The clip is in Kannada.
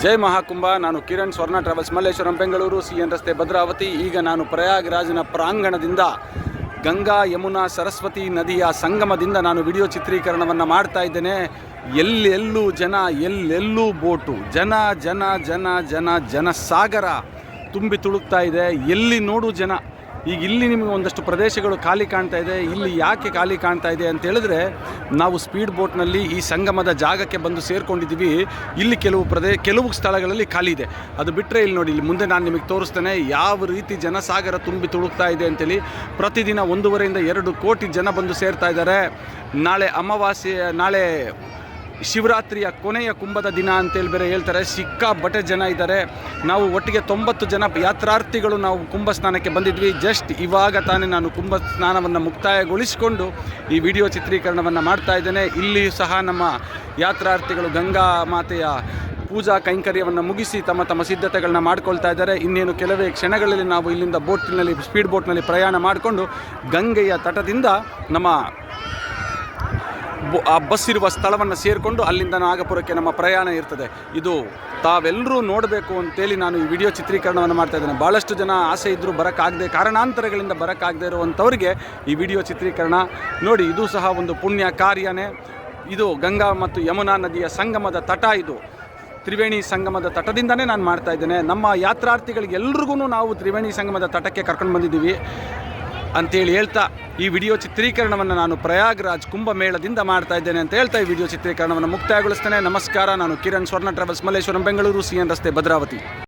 ಜೈ ಮಹಾಕುಂಭ. ನಾನು ಕಿರಣ್, ಸ್ವರ್ಣ ಟ್ರಾವೆಲ್ಸ್, ಮಲ್ಲೇಶ್ವರಂ, ಬೆಂಗಳೂರು, CN ರಸ್ತೆ, ಭದ್ರಾವತಿ. ಈಗ ನಾನು ಪ್ರಯಾಗ್ರಾಜ್ನ ಪ್ರಾಂಗಣದಿಂದ ಗಂಗಾ ಯಮುನಾ ಸರಸ್ವತಿ ನದಿಯ ಸಂಗಮದಿಂದ ನಾನು ವಿಡಿಯೋ ಚಿತ್ರೀಕರಣವನ್ನು ಮಾಡ್ತಾ ಇದ್ದೇನೆ. ಎಲ್ಲೆಲ್ಲೂ ಜನ, ಎಲ್ಲೆಲ್ಲೂ ಬೋಟು, ಜನ ಜನ ಜನ ಜನ ಜನಸಾಗರ ತುಂಬಿ ತುಳುಕ್ತಾ ಇದೆ. ಎಲ್ಲಿ ನೋಡು ಜನ. ಈಗ ಇಲ್ಲಿ ನಿಮಗೆ ಒಂದಷ್ಟು ಪ್ರದೇಶಗಳು ಖಾಲಿ ಕಾಣ್ತಾ ಇದೆ. ಇಲ್ಲಿ ಯಾಕೆ ಖಾಲಿ ಕಾಣ್ತಾ ಇದೆ ಅಂತ ಹೇಳಿದ್ರೆ, ನಾವು ಸ್ಪೀಡ್ ಬೋಟ್ನಲ್ಲಿ ಈ ಸಂಗಮದ ಜಾಗಕ್ಕೆ ಬಂದು ಸೇರಿಕೊಂಡಿದ್ದೀವಿ. ಇಲ್ಲಿ ಕೆಲವು ಸ್ಥಳಗಳಲ್ಲಿ ಖಾಲಿ ಇದೆ. ಅದು ಬಿಟ್ಟರೆ ಇಲ್ಲಿ ನೋಡಿ, ಇಲ್ಲಿ ಮುಂದೆ ನಾನು ನಿಮಗೆ ತೋರಿಸ್ತೇನೆ ಯಾವ ರೀತಿ ಜನಸಾಗರ ತುಂಬಿ ತುಳುಕ್ತಾ ಇದೆ ಅಂತೇಳಿ. ಪ್ರತಿದಿನ 1.5 ಇಂದ 2 ಕೋಟಿ ಜನ ಬಂದು ಸೇರ್ತಾ ಇದ್ದಾರೆ. ನಾಳೆ ಅಮಾವಾಸ್ಯೆ, ನಾಳೆ ಶಿವರಾತ್ರಿಯ ಕೊನೆಯ ಕುಂಭದ ದಿನ ಅಂತೇಳಿ ಬೇರೆ ಹೇಳ್ತಾರೆ. ಸಿಕ್ಕಾಪಟ್ಟೆ ಜನ ಇದ್ದಾರೆ. ನಾವು ಒಟ್ಟಿಗೆ 90 ಜನ ಯಾತ್ರಾರ್ಥಿಗಳು ನಾವು ಕುಂಭ ಸ್ನಾನಕ್ಕೆ ಬಂದಿದ್ವಿ. ಜಸ್ಟ್ ಇವಾಗ ತಾನೇ ನಾನು ಕುಂಭ ಸ್ನಾನವನ್ನು ಮುಕ್ತಾಯಗೊಳಿಸಿಕೊಂಡು ಈ ವಿಡಿಯೋ ಚಿತ್ರೀಕರಣವನ್ನು ಮಾಡ್ತಾ ಇದ್ದೇನೆ. ಇಲ್ಲಿಯೂ ಸಹ ನಮ್ಮ ಯಾತ್ರಾರ್ಥಿಗಳು ಗಂಗಾ ಮಾತೆಯ ಪೂಜಾ ಕೈಂಕರ್ಯವನ್ನು ಮುಗಿಸಿ ತಮ್ಮ ಸಿದ್ಧತೆಗಳನ್ನ ಮಾಡ್ಕೊಳ್ತಾ ಇದ್ದಾರೆ. ಇನ್ನೇನು ಕೆಲವೇ ಕ್ಷಣಗಳಲ್ಲಿ ನಾವು ಇಲ್ಲಿಂದ ಸ್ಪೀಡ್ ಬೋಟ್ನಲ್ಲಿ ಪ್ರಯಾಣ ಮಾಡಿಕೊಂಡು ಗಂಗೆಯ ತಟದಿಂದ ನಮ್ಮ ಆ ಬಸ್ ಇರುವ ಸ್ಥಳವನ್ನು ಸೇರಿಕೊಂಡು ಅಲ್ಲಿಂದ ನಾಗಪುರಕ್ಕೆ ನಮ್ಮ ಪ್ರಯಾಣ ಇರ್ತದೆ. ಇದು ತಾವೆಲ್ಲರೂ ನೋಡಬೇಕು ಅಂತೇಳಿ ನಾನು ಈ ವಿಡಿಯೋ ಚಿತ್ರೀಕರಣವನ್ನು ಮಾಡ್ತಾ ಇದ್ದೇನೆ. ಭಾಳಷ್ಟು ಜನ ಆಸೆ ಇದ್ದರೂ ಕಾರಣಾಂತರಗಳಿಂದ ಬರೋಕ್ಕಾಗದೇ ಇರುವಂಥವ್ರಿಗೆ ಈ ವಿಡಿಯೋ ಚಿತ್ರೀಕರಣ ನೋಡಿ. ಇದು ಸಹ ಒಂದು ಪುಣ್ಯ ಕಾರ್ಯನೇ. ಇದು ಗಂಗಾ ಮತ್ತು ಯಮುನಾ ನದಿಯ ಸಂಗಮದ ತಟ. ಇದು ತ್ರಿವೇಣಿ ಸಂಗಮದ ತಟದಿಂದನೇ ನಾನು ಮಾಡ್ತಾ ಇದ್ದೇನೆ. ನಮ್ಮ ಯಾತ್ರಾರ್ಥಿಗಳಿಗೆಲ್ರಿಗೂ ನಾವು ತ್ರಿವೇಣಿ ಸಂಗಮದ ತಟಕ್ಕೆ ಕರ್ಕೊಂಡು ಬಂದಿದ್ದೀವಿ ಅಂತೇಳಿ ಹೇಳ್ತಾ ಈ ವಿಡಿಯೋ ಚಿತ್ರೀಕರಣವನ್ನು ನಾನು ಪ್ರಯಾಗ್ರಾಜ್ ಕುಂಭಮೇಳದಿಂದ ಮಾಡ್ತಾ ಇದ್ದೇನೆ ಅಂತ ಹೇಳ್ತಾ ಈ ವಿಡಿಯೋ ಚಿತ್ರೀಕರಣವನ್ನು ಮುಕ್ತಾಯಗೊಳಿಸ್ತೇನೆ. ನಮಸ್ಕಾರ. ನಾನು ಕಿರಣ್, ಸ್ವರ್ಣ ಟ್ರಾವೆಲ್ಸ್, ಮಲ್ಲೇಶ್ವರಂ, ಬೆಂಗಳೂರು, CN ರಸ್ತೆ, ಭದ್ರಾವತಿ.